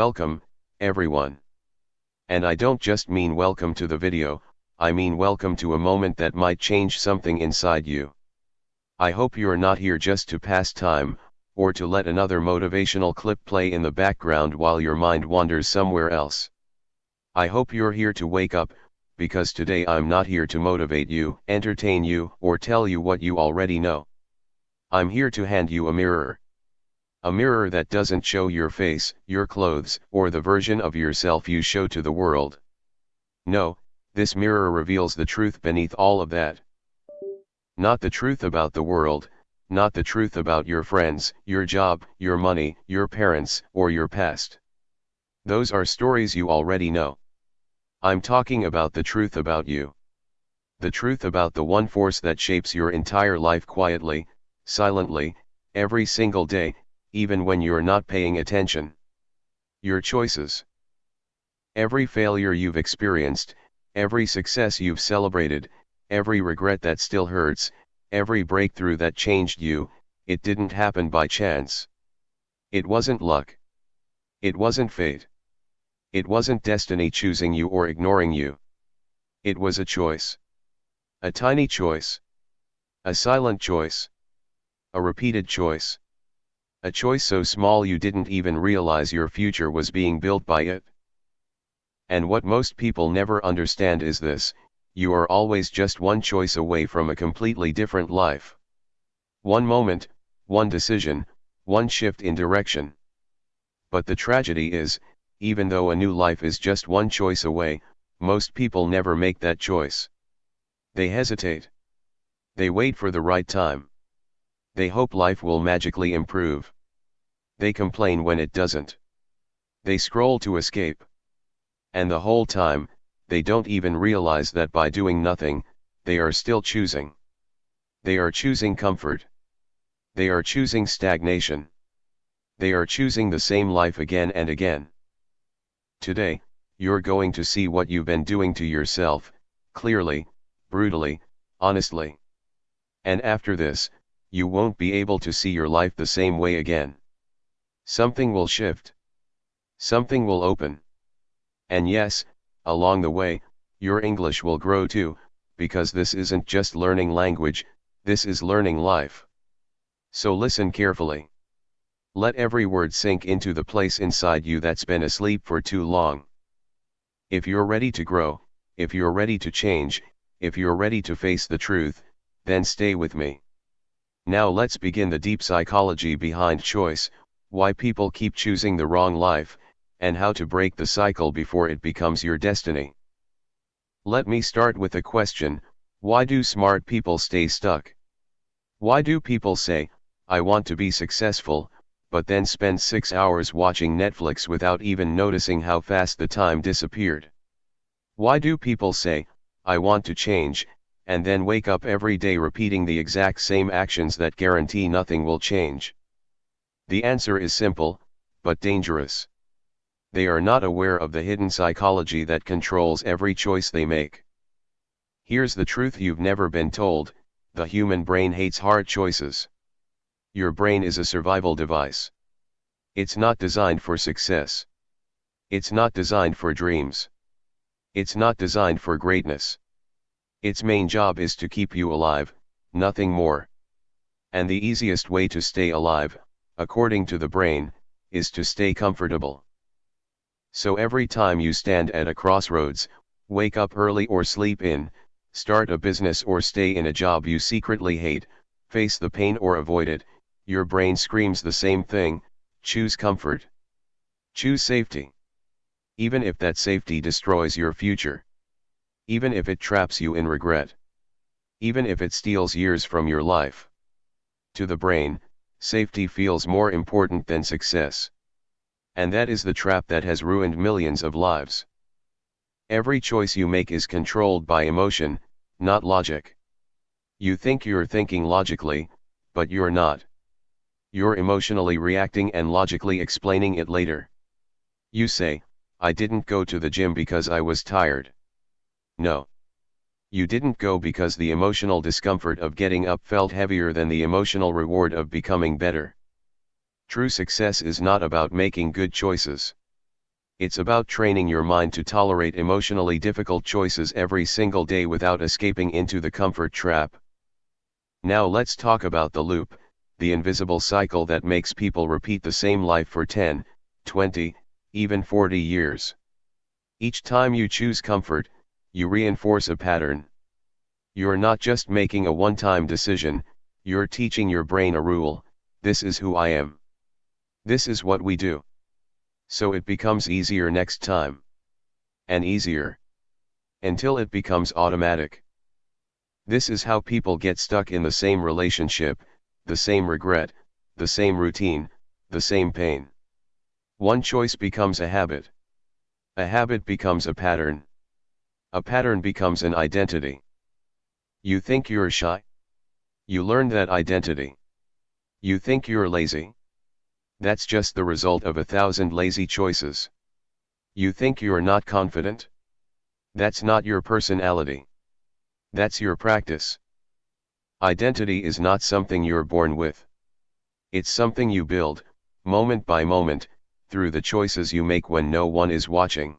Welcome, everyone. And I don't just mean welcome to the video, I mean welcome to a moment that might change something inside you. I hope you're not here just to pass time, or to let another motivational clip play in the background while your mind wanders somewhere else. I hope you're here to wake up, because today I'm not here to motivate you, entertain you, or tell you what you already know. I'm here to hand you a mirror. A mirror that doesn't show your face, your clothes, or the version of yourself you show to the world. No, this mirror reveals the truth beneath all of that. Not the truth about the world, not the truth about your friends, your job, your money, your parents, or your past. Those are stories you already know. I'm talking about the truth about you. The truth about the one force that shapes your entire life quietly, silently, every single day, even when you're not paying attention. Your choices. Every failure you've experienced, every success you've celebrated, every regret that still hurts, every breakthrough that changed you, it didn't happen by chance. It wasn't luck. It wasn't fate. It wasn't destiny choosing you or ignoring you. It was a choice. A tiny choice. A silent choice. A repeated choice. A choice so small you didn't even realize your future was being built by it. And what most people never understand is this: you are always just one choice away from a completely different life. One moment, one decision, one shift in direction. But the tragedy is, even though a new life is just one choice away, most people never make that choice. They hesitate. They wait for the right time. They hope life will magically improve. They complain when it doesn't. They scroll to escape. And the whole time, they don't even realize that by doing nothing, they are still choosing. They are choosing comfort. They are choosing stagnation. They are choosing the same life again and again. Today, you're going to see what you've been doing to yourself, clearly, brutally, honestly. And after this, you won't be able to see your life the same way again. Something will shift. Something will open. And yes, along the way, your English will grow too, because this isn't just learning language, this is learning life. So listen carefully. Let every word sink into the place inside you that's been asleep for too long. If you're ready to grow, if you're ready to change, if you're ready to face the truth, then stay with me. Now let's begin the deep psychology behind choice, why people keep choosing the wrong life, and how to break the cycle before it becomes your destiny. Let me start with a question: why do smart people stay stuck? Why do people say, I want to be successful, but then spend 6 hours watching Netflix without even noticing how fast the time disappeared? Why do people say, I want to change, and then wake up every day repeating the exact same actions that guarantee nothing will change? The answer is simple, but dangerous. They are not aware of the hidden psychology that controls every choice they make. Here's the truth you've never been told: the human brain hates hard choices. Your brain is a survival device. It's not designed for success. It's not designed for dreams. It's not designed for greatness. Its main job is to keep you alive, nothing more. And the easiest way to stay alive, according to the brain, is to stay comfortable. So every time you stand at a crossroads, wake up early or sleep in, start a business or stay in a job you secretly hate, face the pain or avoid it, your brain screams the same thing: choose comfort. Choose safety. Even if that safety destroys your future. Even if it traps you in regret. Even if it steals years from your life. To the brain, safety feels more important than success. And that is the trap that has ruined millions of lives. Every choice you make is controlled by emotion, not logic. You think you're thinking logically, but you're not. You're emotionally reacting and logically explaining it later. You say, I didn't go to the gym because I was tired. No. You didn't go because the emotional discomfort of getting up felt heavier than the emotional reward of becoming better. True success is not about making good choices. It's about training your mind to tolerate emotionally difficult choices every single day without escaping into the comfort trap. Now let's talk about the loop, the invisible cycle that makes people repeat the same life for 10, 20, even 40 years. Each time you choose comfort, you reinforce a pattern. You're not just making a one-time decision, you're teaching your brain a rule: this is who I am. This is what we do. So it becomes easier next time. And easier. Until it becomes automatic. This is how people get stuck in the same relationship, the same regret, the same routine, the same pain. One choice becomes a habit. A habit becomes a pattern. A pattern becomes an identity. You think you're shy? You learn that identity. You think you're lazy? That's just the result of 1,000 lazy choices. You think you're not confident? That's not your personality. That's your practice. Identity is not something you're born with. It's something you build, moment by moment, through the choices you make when no one is watching.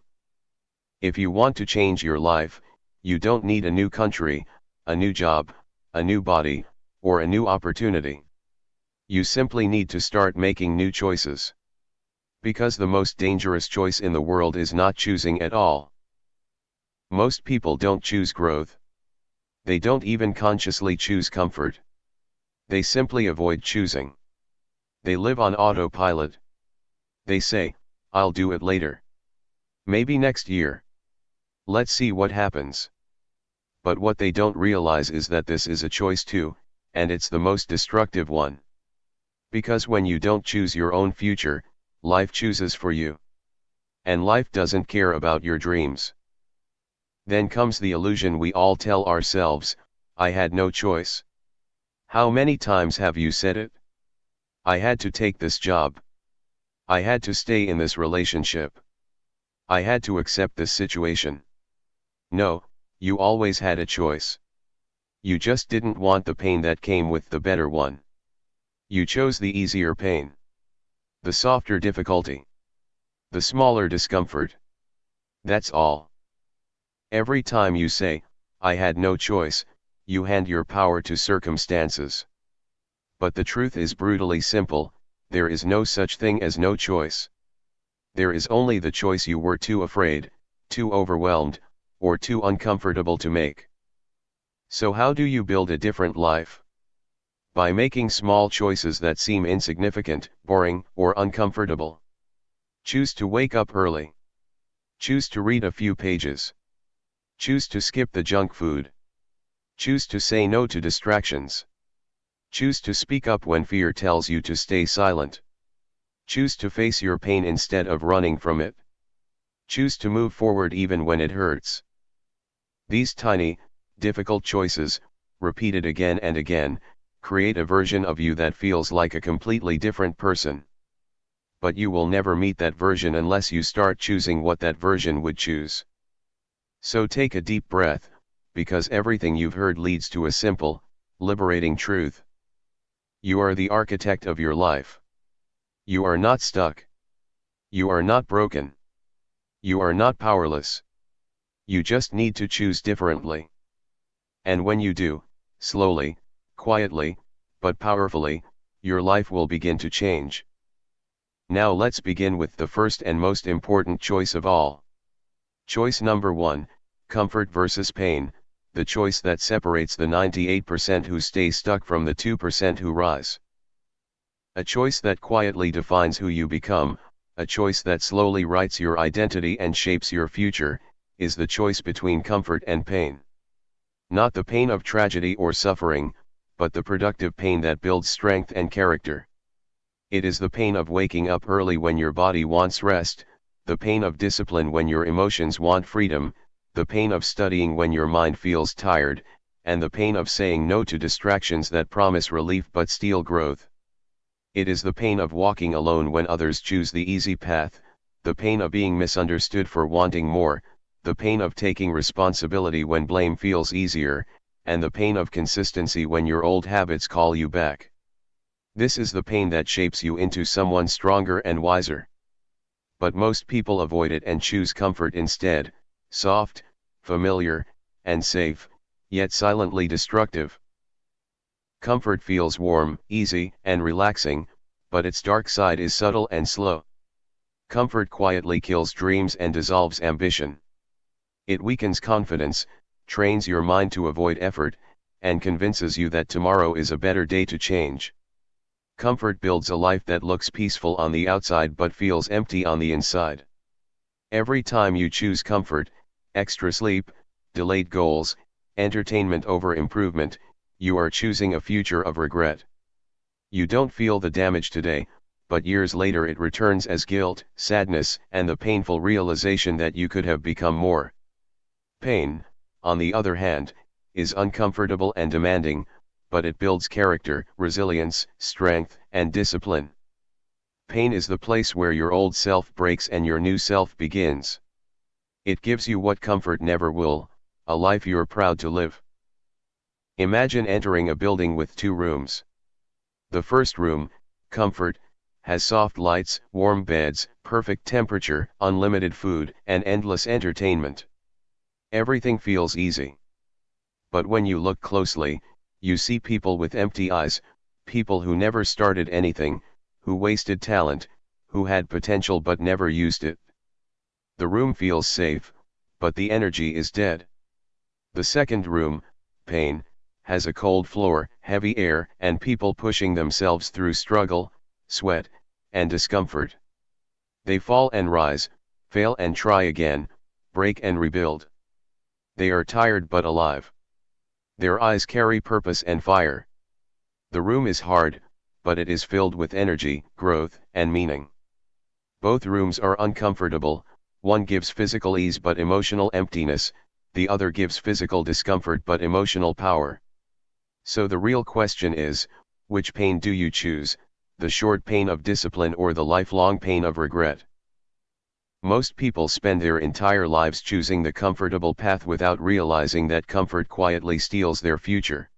If you want to change your life, you don't need a new country, a new job, a new body, or a new opportunity. You simply need to start making new choices. Because the most dangerous choice in the world is not choosing at all. Most people don't choose growth. They don't even consciously choose comfort. They simply avoid choosing. They live on autopilot. They say, I'll do it later. Maybe next year. Let's see what happens. But what they don't realize is that this is a choice too, and it's the most destructive one. Because when you don't choose your own future, life chooses for you. And life doesn't care about your dreams. Then comes the illusion we all tell ourselves: I had no choice. How many times have you said it? I had to take this job. I had to stay in this relationship. I had to accept this situation. No, you always had a choice. You just didn't want the pain that came with the better one. You chose the easier pain. The softer difficulty. The smaller discomfort. That's all. Every time you say, I had no choice, you hand your power to circumstances. But the truth is brutally simple: there is no such thing as no choice. There is only the choice you were too afraid, too overwhelmed, or too uncomfortable to make. So how do you build a different life? By making small choices that seem insignificant, boring, or uncomfortable. Choose to wake up early. Choose to read a few pages. Choose to skip the junk food. Choose to say no to distractions. Choose to speak up when fear tells you to stay silent. Choose to face your pain instead of running from it. Choose to move forward even when it hurts. These tiny, difficult choices, repeated again and again, create a version of you that feels like a completely different person. But you will never meet that version unless you start choosing what that version would choose. So take a deep breath, because everything you've heard leads to a simple, liberating truth. You are the architect of your life. You are not stuck. You are not broken. You are not powerless. You just need to choose differently. And when you do, slowly, quietly, but powerfully, your life will begin to change. Now let's begin with the first and most important choice of all. Choice number 1, comfort versus pain, the choice that separates the 98% who stay stuck from the 2% who rise. A choice that quietly defines who you become, a choice that slowly writes your identity and shapes your future, is the choice between comfort and pain. Not the pain of tragedy or suffering, but the productive pain that builds strength and character. It is the pain of waking up early when your body wants rest, the pain of discipline when your emotions want freedom, the pain of studying when your mind feels tired, and the pain of saying no to distractions that promise relief but steal growth. It is the pain of walking alone when others choose the easy path, the pain of being misunderstood for wanting more, the pain of taking responsibility when blame feels easier, and the pain of consistency when your old habits call you back. This is the pain that shapes you into someone stronger and wiser. But most people avoid it and choose comfort instead, soft, familiar, and safe, yet silently destructive. Comfort feels warm, easy, and relaxing, but its dark side is subtle and slow. Comfort quietly kills dreams and dissolves ambition. It weakens confidence, trains your mind to avoid effort, and convinces you that tomorrow is a better day to change. Comfort builds a life that looks peaceful on the outside but feels empty on the inside. Every time you choose comfort, extra sleep, delayed goals, entertainment over improvement, you are choosing a future of regret. You don't feel the damage today, but years later it returns as guilt, sadness, and the painful realization that you could have become more. Pain, on the other hand, is uncomfortable and demanding, but it builds character, resilience, strength, and discipline. Pain is the place where your old self breaks and your new self begins. It gives you what comfort never will, a life you're proud to live. Imagine entering a building with 2 rooms. The first room, comfort, has soft lights, warm beds, perfect temperature, unlimited food, and endless entertainment. Everything feels easy. But when you look closely, you see people with empty eyes, people who never started anything, who wasted talent, who had potential but never used it. The room feels safe, but the energy is dead. The second room, pain, has a cold floor, heavy air, and people pushing themselves through struggle, sweat, and discomfort. They fall and rise, fail and try again, break and rebuild. They are tired but alive. Their eyes carry purpose and fire. The room is hard, but it is filled with energy, growth, and meaning. Both rooms are uncomfortable, one gives physical ease but emotional emptiness, the other gives physical discomfort but emotional power. So the real question is, which pain do you choose, the short pain of discipline or the lifelong pain of regret? Most people spend their entire lives choosing the comfortable path without realizing that comfort quietly steals their future.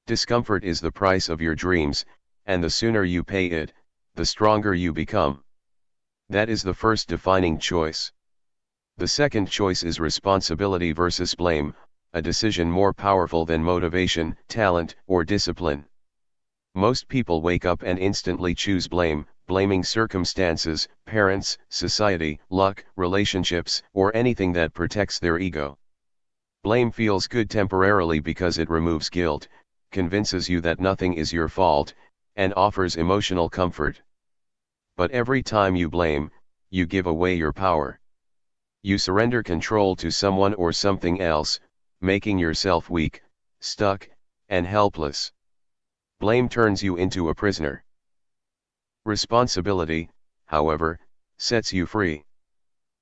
Discomfort is the price of your dreams, and the sooner you pay it, the stronger you become. That is the first defining choice. The second choice is responsibility versus blame, a decision more powerful than motivation, talent, or discipline. Most people wake up and instantly choose blame, blaming circumstances, parents, society, luck, relationships, or anything that protects their ego. Blame feels good temporarily because it removes guilt, convinces you that nothing is your fault, and offers emotional comfort. But every time you blame, you give away your power. You surrender control to someone or something else, making yourself weak, stuck, and helpless. Blame turns you into a prisoner. Responsibility, however, sets you free.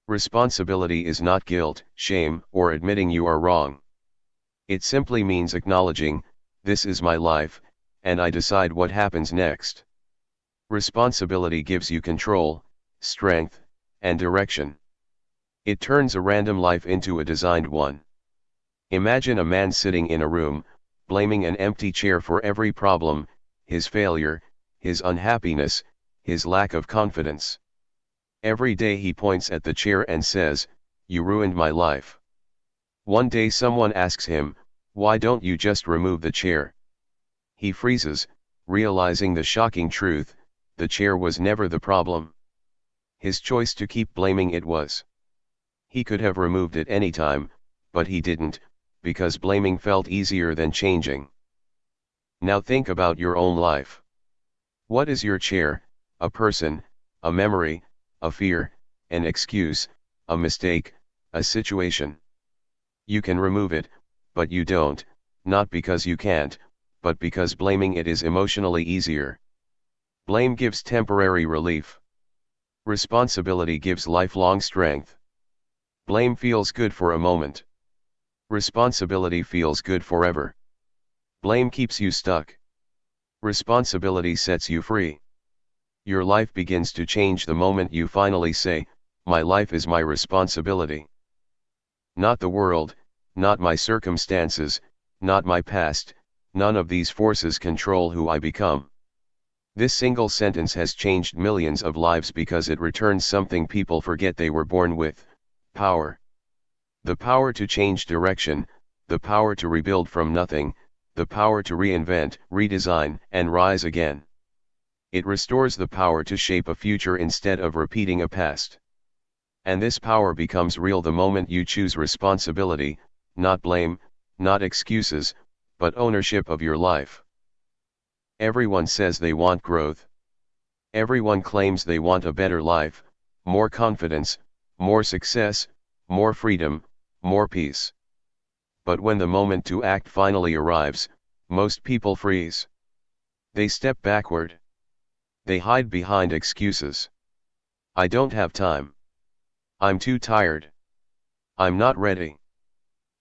Responsibility is not guilt, shame, or admitting you are wrong. It simply means acknowledging, this is my life, and I decide what happens next. Responsibility gives you control, strength, and direction. It turns a random life into a designed one. Imagine a man sitting in a room, blaming an empty chair for every problem, his failure, his unhappiness, his lack of confidence. Every day he points at the chair and says, "You ruined my life." One day someone asks him, "Why don't you just remove the chair?" He freezes, realizing the shocking truth, the chair was never the problem. His choice to keep blaming it was. He could have removed it anytime, but he didn't, because blaming felt easier than changing. Now think about your own life. What is your chair? A person, a memory, a fear, an excuse, a mistake, a situation. You can remove it, but you don't, not because you can't, but because blaming it is emotionally easier. Blame gives temporary relief. Responsibility gives lifelong strength. Blame feels good for a moment. Responsibility feels good forever. Blame keeps you stuck. Responsibility sets you free. Your life begins to change the moment you finally say, "My life is my responsibility." Not the world, not my circumstances, not my past, none of these forces control who I become. This single sentence has changed millions of lives because it returns something people forget they were born with: power. The power to change direction, the power to rebuild from nothing, the power to reinvent, redesign, and rise again. It restores the power to shape a future instead of repeating a past. And this power becomes real the moment you choose responsibility, not blame, not excuses, but ownership of your life. Everyone says they want growth. Everyone claims they want a better life, more confidence, more success, more freedom, more peace. But when the moment to act finally arrives, most people freeze. They step backward. They hide behind excuses. I don't have time. I'm too tired. I'm not ready.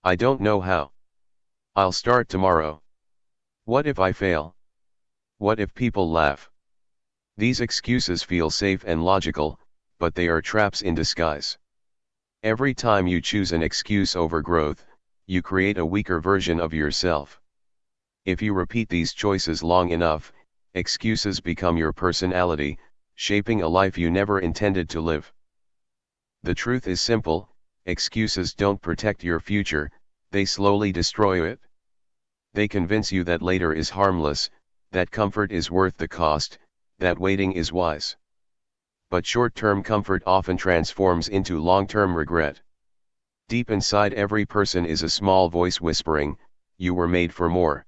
I don't know how. I'll start tomorrow. What if I fail? What if people laugh? These excuses feel safe and logical, but they are traps in disguise. Every time you choose an excuse over growth, you create a weaker version of yourself. If you repeat these choices long enough, excuses become your personality, shaping a life you never intended to live. The truth is simple: excuses don't protect your future, they slowly destroy it. They convince you that later is harmless, that comfort is worth the cost, that waiting is wise. But short-term comfort often transforms into long-term regret. Deep inside every person is a small voice whispering, "You were made for more."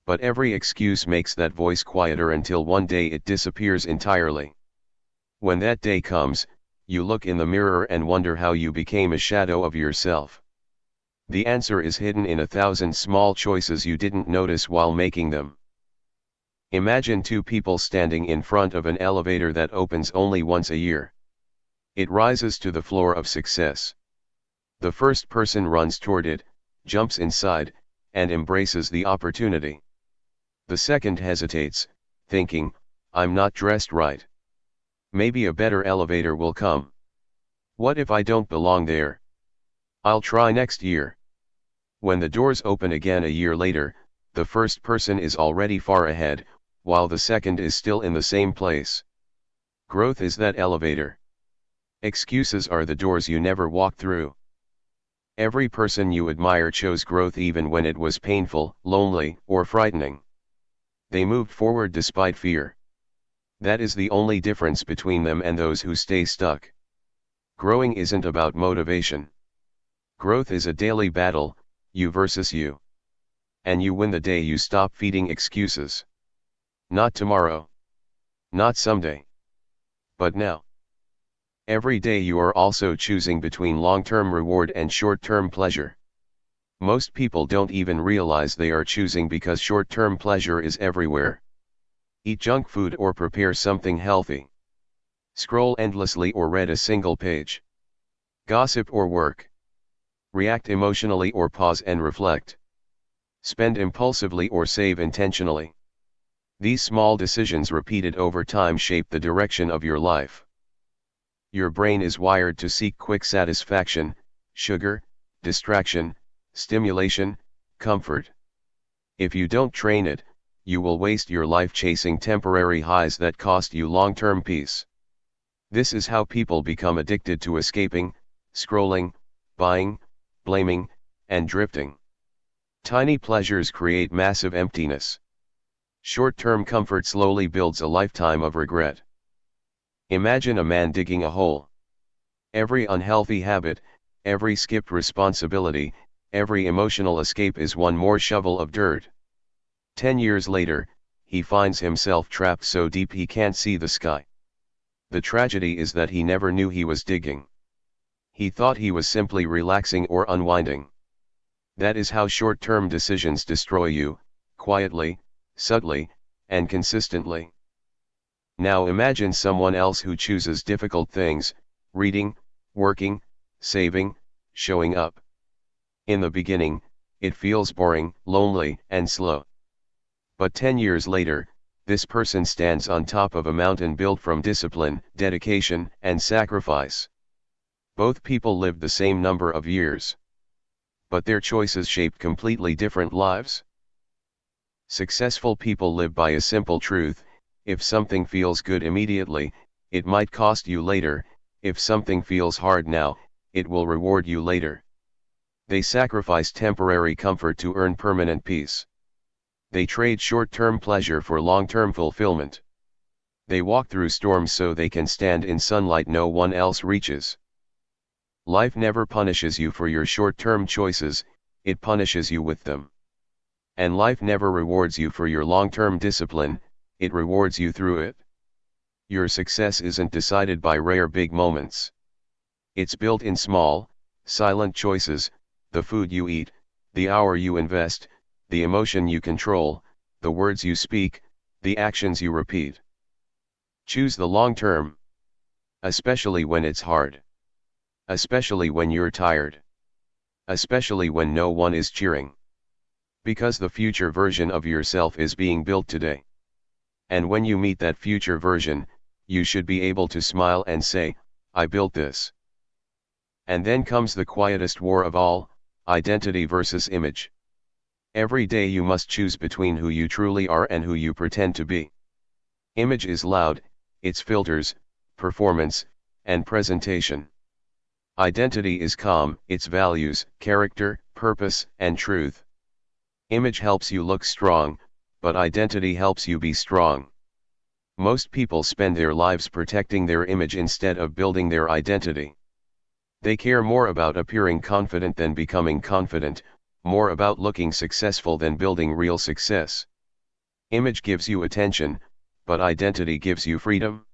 But every excuse makes that voice quieter until one day it disappears entirely. When that day comes, you look in the mirror and wonder how you became a shadow of yourself. The answer is hidden in 1,000 small choices you didn't notice while making them. Imagine two people standing in front of an elevator that opens only once a year. It rises to the floor of success. The first person runs toward it, jumps inside, and embraces the opportunity. The second hesitates, thinking, "I'm not dressed right. Maybe a better elevator will come. What if I don't belong there? I'll try next year." When the doors open again a year later, the first person is already far ahead, while the second is still in the same place. Growth is that elevator. Excuses are the doors you never walk through. Every person you admire chose growth even when it was painful, lonely, or frightening. They moved forward despite fear. That is the only difference between them and those who stay stuck. Growing isn't about motivation. Growth is a daily battle, you versus you. And you win the day you stop feeding excuses. Not tomorrow. Not someday. But now. Every day you are also choosing between long-term reward and short-term pleasure. Most people don't even realize they are choosing because short-term pleasure is everywhere. Eat junk food or prepare something healthy. Scroll endlessly or read a single page. Gossip or work. React emotionally or pause and reflect. Spend impulsively or save intentionally. These small decisions repeated over time shape the direction of your life. Your brain is wired to seek quick satisfaction, sugar, distraction, stimulation, comfort. If you don't train it, you will waste your life chasing temporary highs that cost you long-term peace. This is how people become addicted to escaping, scrolling, buying, blaming, and drifting. Tiny pleasures create massive emptiness. Short-term comfort slowly builds a lifetime of regret. Imagine a man digging a hole. Every unhealthy habit, every skipped responsibility, every emotional escape is one more shovel of dirt. 10 years later, he finds himself trapped so deep he can't see the sky. The tragedy is that he never knew he was digging. He thought he was simply relaxing or unwinding. That is how short-term decisions destroy you, quietly, subtly, and consistently. Now imagine someone else who chooses difficult things: reading, working, saving, showing up. In the beginning, it feels boring, lonely, and slow. But 10 years later, this person stands on top of a mountain built from discipline, dedication, and sacrifice. Both people lived the same number of years. But their choices shaped completely different lives. Successful people live by a simple truth: If something feels good immediately, it might cost you later. If something feels hard now, it will reward you later. They sacrifice temporary comfort to earn permanent peace. They trade short-term pleasure for long-term fulfillment. They walk through storms so they can stand in sunlight no one else reaches. Life never punishes you for your short-term choices, it punishes you with them. And life never rewards you for your long-term discipline, it rewards you through it. Your success isn't decided by rare big moments. It's built in small, silent choices: the food you eat, the hour you invest, the emotion you control, the words you speak, the actions you repeat. Choose the long term. Especially when it's hard. Especially when you're tired. Especially when no one is cheering. Because the future version of yourself is being built today. And when you meet that future version, you should be able to smile and say, "I built this." And then comes the quietest war of all, identity versus image. Every day you must choose between who you truly are and who you pretend to be. Image is loud, its filters, performance, and presentation. Identity is calm, its values, character, purpose, and truth. Image helps you look strong, but identity helps you be strong. Most people spend their lives protecting their image instead of building their identity. They care more about appearing confident than becoming confident, more about looking successful than building real success. Image gives you attention, but identity gives you freedom.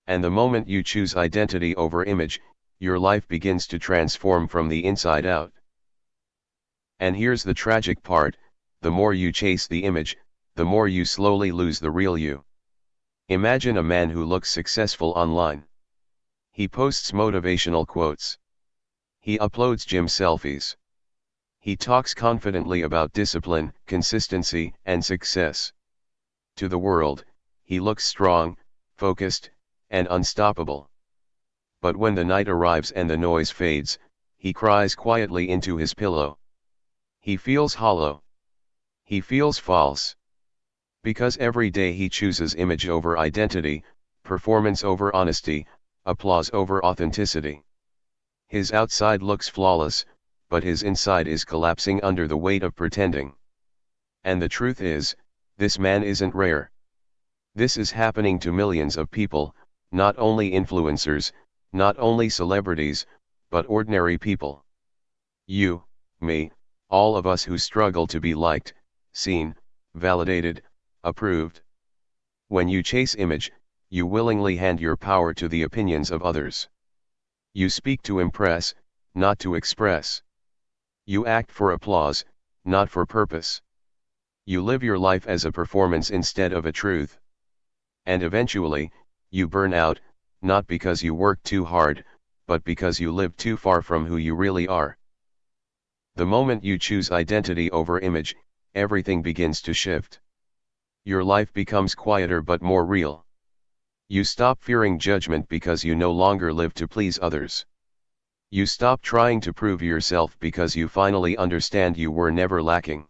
And the moment you choose identity over image, your life begins to transform from the inside out. And here's the tragic part: the more you chase the image, the more you slowly lose the real you. Imagine a man who looks successful online. He posts motivational quotes. He uploads gym selfies. He talks confidently about discipline, consistency, and success. To the world, he looks strong, focused, and unstoppable. But when the night arrives and the noise fades, he cries quietly into his pillow. He feels hollow. He feels false. Because every day he chooses image over identity, performance over honesty, applause over authenticity. His outside looks flawless, but his inside is collapsing under the weight of pretending. And the truth is, this man isn't rare. This is happening to millions of people, not only influencers, not only celebrities, but ordinary people. You, me, all of us who struggle to be liked, seen, validated, approved. When you chase image, you willingly hand your power to the opinions of others. You speak to impress, not to express. You act for applause, not for purpose. You live your life as a performance instead of a truth. And eventually, you burn out, not because you work too hard, but because you live too far from who you really are. The moment you choose identity over image, everything begins to shift. Your life becomes quieter but more real. You stop fearing judgment because you no longer live to please others. You stop trying to prove yourself because you finally understand you were never lacking.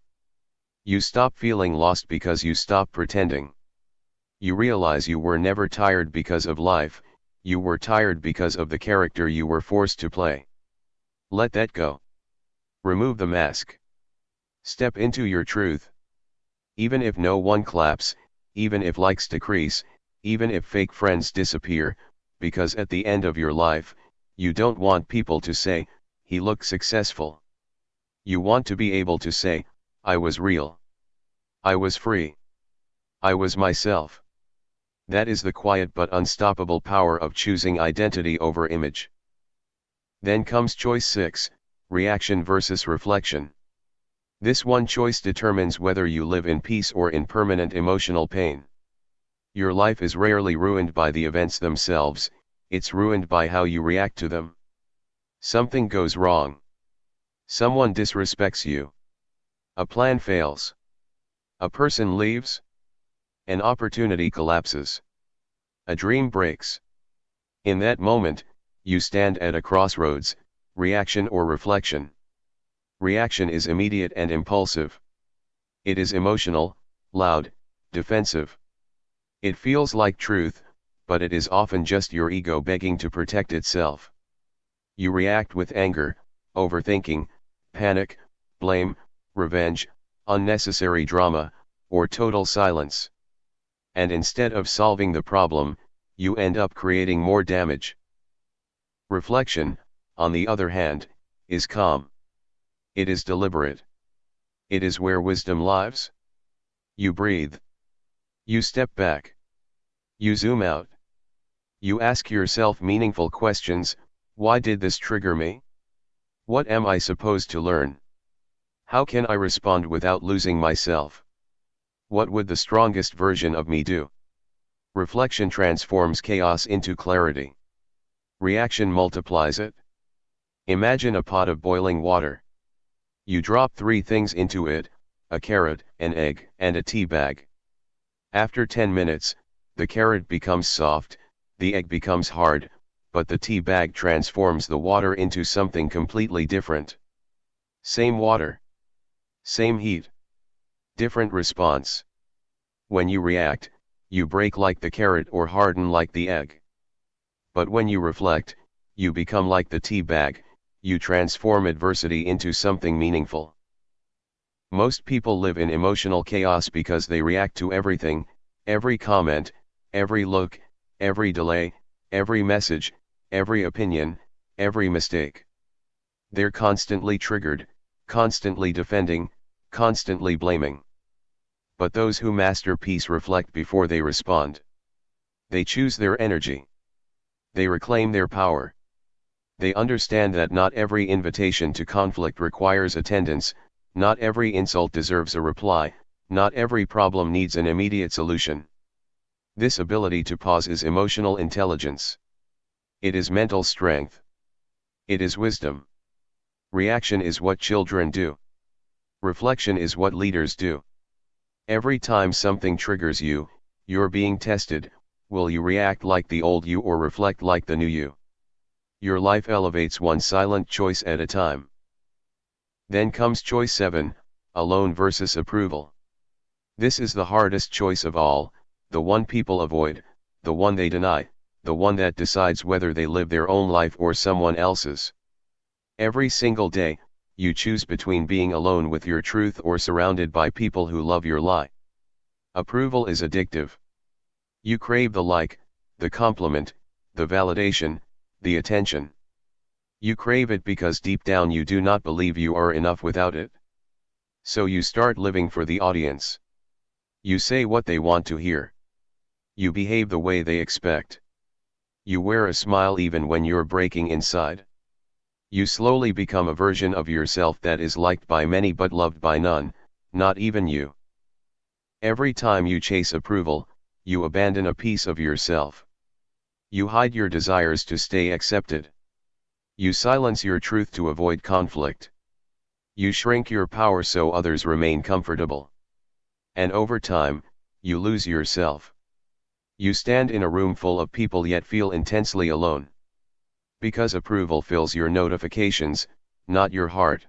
You stop feeling lost because you stop pretending. You realize you were never tired because of life, you were tired because of the character you were forced to play. Let that go. Remove the mask. Step into your truth. Even if no one claps, even if likes decrease, even if fake friends disappear, because at the end of your life, you don't want people to say, "He looked successful." You want to be able to say, "I was real. I was free. I was myself." That is the quiet but unstoppable power of choosing identity over image. Then comes choice 6, reaction versus reflection. This one choice determines whether you live in peace or in permanent emotional pain. Your life is rarely ruined by the events themselves, it's ruined by how you react to them. Something goes wrong. Someone disrespects you. A plan fails. A person leaves. An opportunity collapses. A dream breaks. In that moment, you stand at a crossroads: reaction or reflection. Reaction is immediate and impulsive. It is emotional, loud, defensive. It feels like truth, but it is often just your ego begging to protect itself. You react with anger, overthinking, panic, blame, revenge, unnecessary drama, or total silence. And instead of solving the problem, you end up creating more damage. Reflection, on the other hand, is calm. It is deliberate. It is where wisdom lives. You breathe. You step back. You zoom out. You ask yourself meaningful questions. Why did this trigger me? What am I supposed to learn? How can I respond without losing myself? What would the strongest version of me do? Reflection transforms chaos into clarity. Reaction multiplies it. Imagine a pot of boiling water. You drop 3 things into it: a carrot, an egg, and a tea bag. After 10 minutes, the carrot becomes soft, the egg becomes hard, but the tea bag transforms the water into something completely different. Same water. Same heat. Different response. When you react, you break like the carrot or harden like the egg. But when you reflect, you become like the tea bag, you transform adversity into something meaningful. Most people live in emotional chaos because they react to everything, every comment, every look, every delay, every message, every opinion, every mistake. They're constantly triggered, constantly defending, constantly blaming. But those who master peace reflect before they respond. They choose their energy. They reclaim their power. They understand that not every invitation to conflict requires attendance, not every insult deserves a reply, not every problem needs an immediate solution. This ability to pause is emotional intelligence. It is mental strength. It is wisdom. Reaction is what children do. Reflection is what leaders do. Every time something triggers you, you're being tested. Will you react like the old you or reflect like the new you? Your life elevates one silent choice at a time. Then comes choice 7, alone versus approval. This is the hardest choice of all, the one people avoid, the one they deny, the one that decides whether they live their own life or someone else's. Every single day, you choose between being alone with your truth or surrounded by people who love your lie. Approval is addictive. You crave the like, the compliment, the validation, the attention. You crave it because deep down you do not believe you are enough without it. So you start living for the audience. You say what they want to hear. You behave the way they expect. You wear a smile even when you're breaking inside. You slowly become a version of yourself that is liked by many but loved by none, not even you. Every time you chase approval, you abandon a piece of yourself. You hide your desires to stay accepted. You silence your truth to avoid conflict. You shrink your power so others remain comfortable. And over time, you lose yourself. You stand in a room full of people yet feel intensely alone. Because approval fills your notifications, not your heart.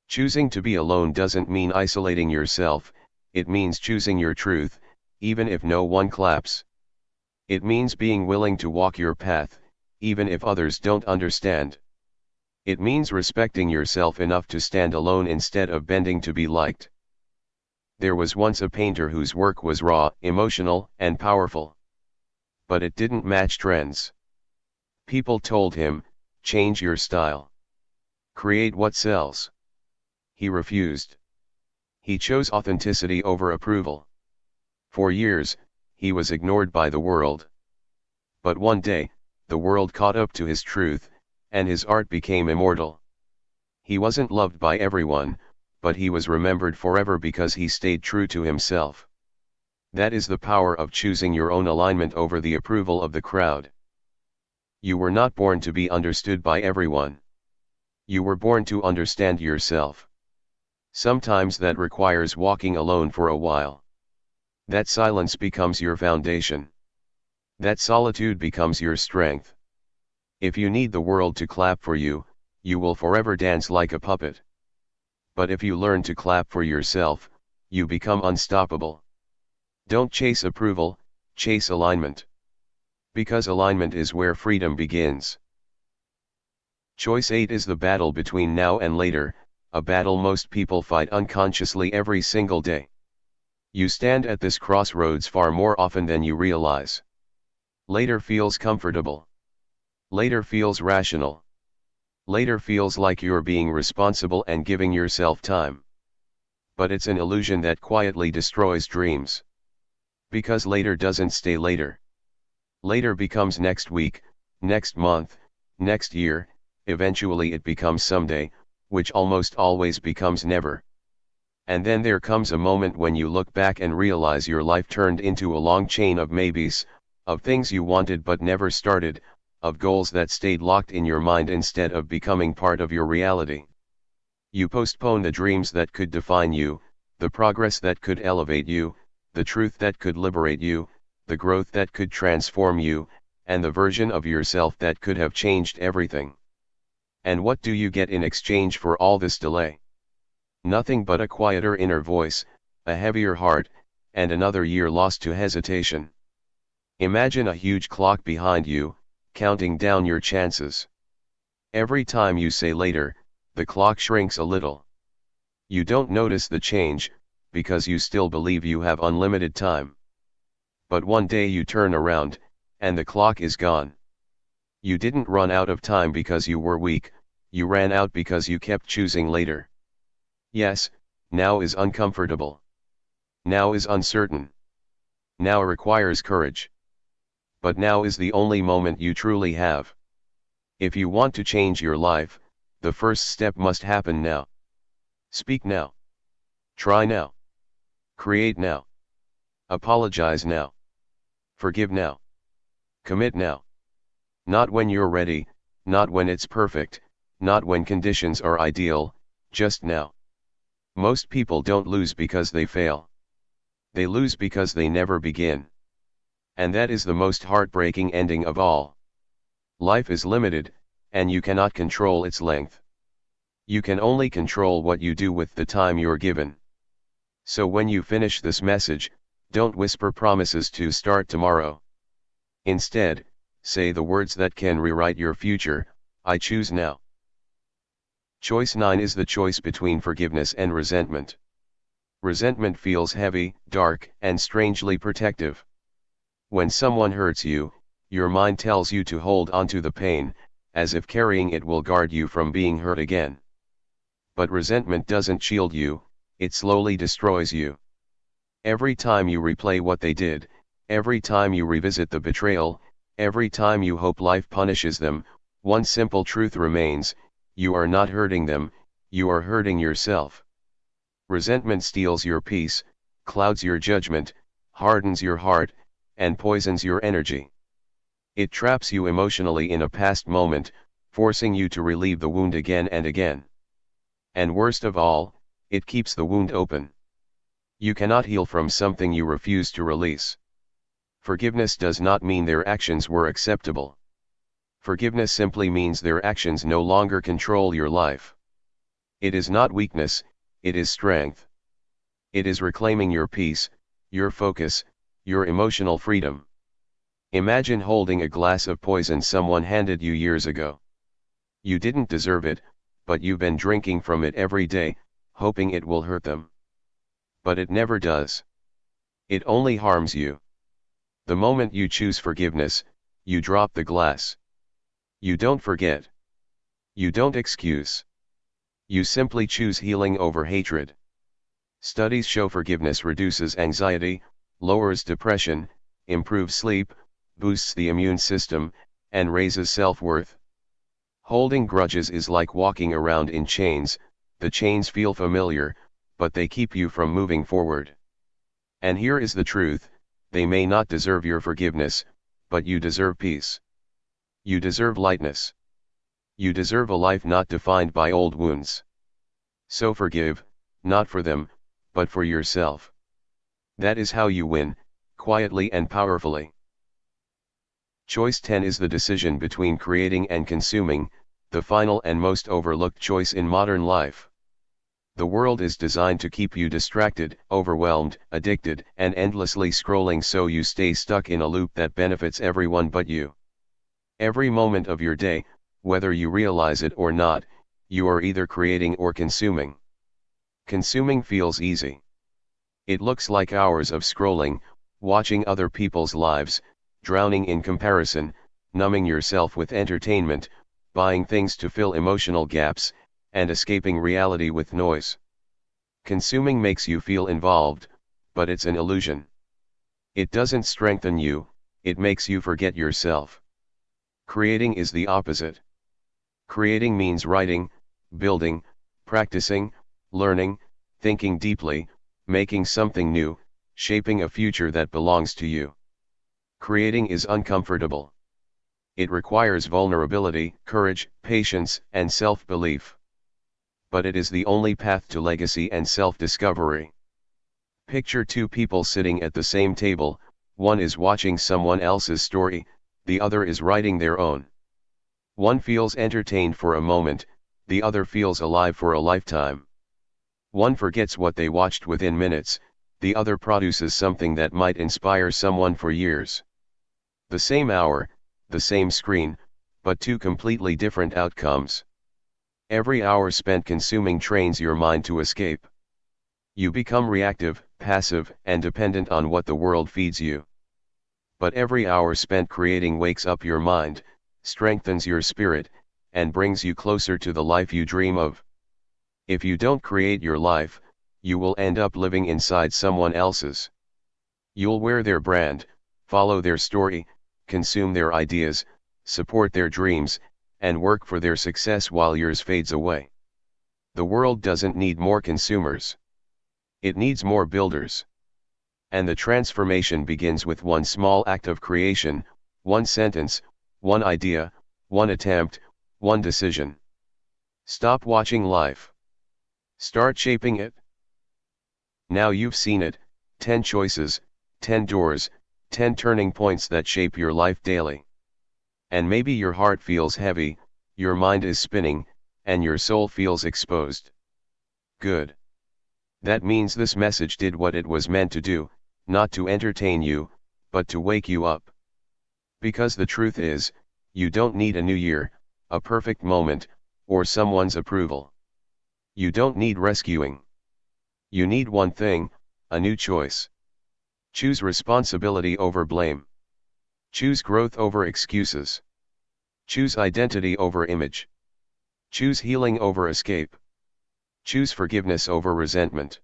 Choosing to be alone doesn't mean isolating yourself, it means choosing your truth, even if no one claps. It means being willing to walk your path, even if others don't understand. It means respecting yourself enough to stand alone instead of bending to be liked. There was once a painter whose work was raw, emotional, and powerful. But it didn't match trends. People told him, change your style. Create what sells. He refused. He chose authenticity over approval. For years, he was ignored by the world. But one day, the world caught up to his truth, and his art became immortal. He wasn't loved by everyone, but he was remembered forever because he stayed true to himself. That is the power of choosing your own alignment over the approval of the crowd. You were not born to be understood by everyone. You were born to understand yourself. Sometimes that requires walking alone for a while. That silence becomes your foundation. That solitude becomes your strength. If you need the world to clap for you, you will forever dance like a puppet. But if you learn to clap for yourself, you become unstoppable. Don't chase approval, Chase alignment. Because alignment is where freedom begins. Choice 8 is the battle between now and later, a battle most people fight unconsciously every single day. You stand at this crossroads far more often than you realize. Later feels comfortable. Later feels rational. Later feels like you're being responsible and giving yourself time. But it's an illusion that quietly destroys dreams. Because later doesn't stay later. Later becomes next week, next month, next year, eventually it becomes someday, which almost always becomes never. And then there comes a moment when you look back and realize your life turned into a long chain of maybes, of things you wanted but never started, of goals that stayed locked in your mind instead of becoming part of your reality. You postpone the dreams that could define you, the progress that could elevate you, the truth that could liberate you, the growth that could transform you, and the version of yourself that could have changed everything. And what do you get in exchange for all this delay? Nothing but a quieter inner voice, a heavier heart, and another year lost to hesitation. Imagine a huge clock behind you, counting down your chances. Every time you say later, the clock shrinks a little. You don't notice the change, because you still believe you have unlimited time. But one day you turn around, and the clock is gone. You didn't run out of time because you were weak, you ran out because you kept choosing later. Yes, now is uncomfortable. Now is uncertain. Now requires courage. But now is the only moment you truly have. If you want to change your life, the first step must happen now. Speak now. Try now. Create now. Apologize now. Forgive now. Commit now. Not when you're ready, not when it's perfect, not when conditions are ideal, just now. Most people don't lose because they fail. They lose because they never begin. And that is the most heartbreaking ending of all. Life is limited, and you cannot control its length. You can only control what you do with the time you're given. So when you finish this message, don't whisper promises to start tomorrow. Instead, say the words that can rewrite your future, I choose now. Choice 9 is the choice between forgiveness and resentment. Resentment feels heavy, dark, and strangely protective. When someone hurts you, your mind tells you to hold onto the pain, as if carrying it will guard you from being hurt again. But resentment doesn't shield you, it slowly destroys you. Every time you replay what they did, every time you revisit the betrayal, every time you hope life punishes them, one simple truth remains: you are not hurting them, you are hurting yourself. Resentment steals your peace, clouds your judgment, hardens your heart, and poisons your energy. It traps you emotionally in a past moment, forcing you to relieve the wound again and again. And worst of all, it keeps the wound open. You cannot heal from something you refuse to release. Forgiveness does not mean their actions were acceptable. Forgiveness simply means their actions no longer control your life. It is not weakness, it is strength. It is reclaiming your peace, your focus, your emotional freedom. Imagine holding a glass of poison someone handed you years ago. You didn't deserve it, but you've been drinking from it every day, hoping it will hurt them. But it never does. It only harms you. The moment you choose forgiveness, you drop the glass. You don't forget. You don't excuse. You simply choose healing over hatred. Studies show forgiveness reduces anxiety, lowers depression, improves sleep, boosts the immune system, and raises self-worth. Holding grudges is like walking around in chains. The chains feel familiar, but they keep you from moving forward. And here is the truth: they may not deserve your forgiveness, but you deserve peace. You deserve lightness. You deserve a life not defined by old wounds. So forgive, not for them, but for yourself. That is how you win, quietly and powerfully. Choice 10 is the decision between creating and consuming, the final and most overlooked choice in modern life. The world is designed to keep you distracted, overwhelmed, addicted, and endlessly scrolling so you stay stuck in a loop that benefits everyone but you. Every moment of your day, whether you realize it or not, you are either creating or consuming. Consuming feels easy. It looks like hours of scrolling, watching other people's lives, drowning in comparison, numbing yourself with entertainment, buying things to fill emotional gaps, and escaping reality with noise. Consuming makes you feel involved, but it's an illusion. It doesn't strengthen you, it makes you forget yourself. Creating is the opposite. Creating means writing, building, practicing, learning, thinking deeply, making something new, shaping a future that belongs to you. Creating is uncomfortable. It requires vulnerability, courage, patience, and self-belief. But it is the only path to legacy and self-discovery. Picture two people sitting at the same table, one is watching someone else's story, the other is writing their own. One feels entertained for a moment, the other feels alive for a lifetime. One forgets what they watched within minutes, the other produces something that might inspire someone for years. The same hour, the same screen, but two completely different outcomes. Every hour spent consuming trains your mind to escape. You become reactive, passive, and dependent on what the world feeds you. But every hour spent creating wakes up your mind, strengthens your spirit, and brings you closer to the life you dream of. If you don't create your life, you will end up living inside someone else's. You'll wear their brand, follow their story, consume their ideas, support their dreams, and work for their success while yours fades away. The world doesn't need more consumers. It needs more builders. And the transformation begins with one small act of creation, one sentence, one idea, one attempt, one decision. Stop watching life. Start shaping it. Now you've seen it, 10 choices, 10 doors, 10 turning points that shape your life daily. And maybe your heart feels heavy, your mind is spinning, and your soul feels exposed. Good. That means this message did what it was meant to do, not to entertain you, but to wake you up. Because the truth is, you don't need a new year, a perfect moment, or someone's approval. You don't need rescuing. You need one thing, a new choice. Choose responsibility over blame. Choose growth over excuses. Choose identity over image. Choose healing over escape. Choose forgiveness over resentment.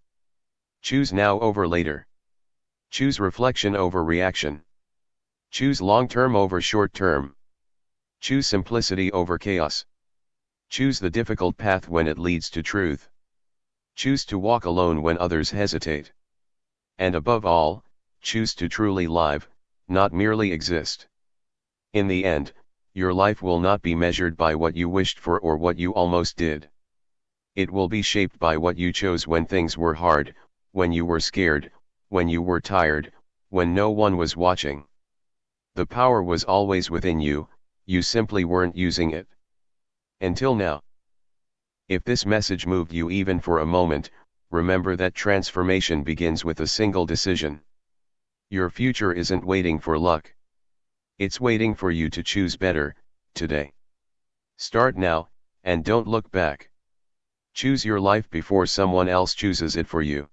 Choose now over later. Choose reflection over reaction. Choose long-term over short-term. Choose simplicity over chaos. Choose the difficult path when it leads to truth. Choose to walk alone when others hesitate. And above all, choose to truly live, not merely exist. In the end, your life will not be measured by what you wished for or what you almost did. It will be shaped by what you chose when things were hard, when you were scared, when you were tired, when no one was watching. The power was always within you, you simply weren't using it. Until now. If this message moved you even for a moment, remember that transformation begins with a single decision. Your future isn't waiting for luck. It's waiting for you to choose better, today. Start now, and don't look back. Choose your life before someone else chooses it for you.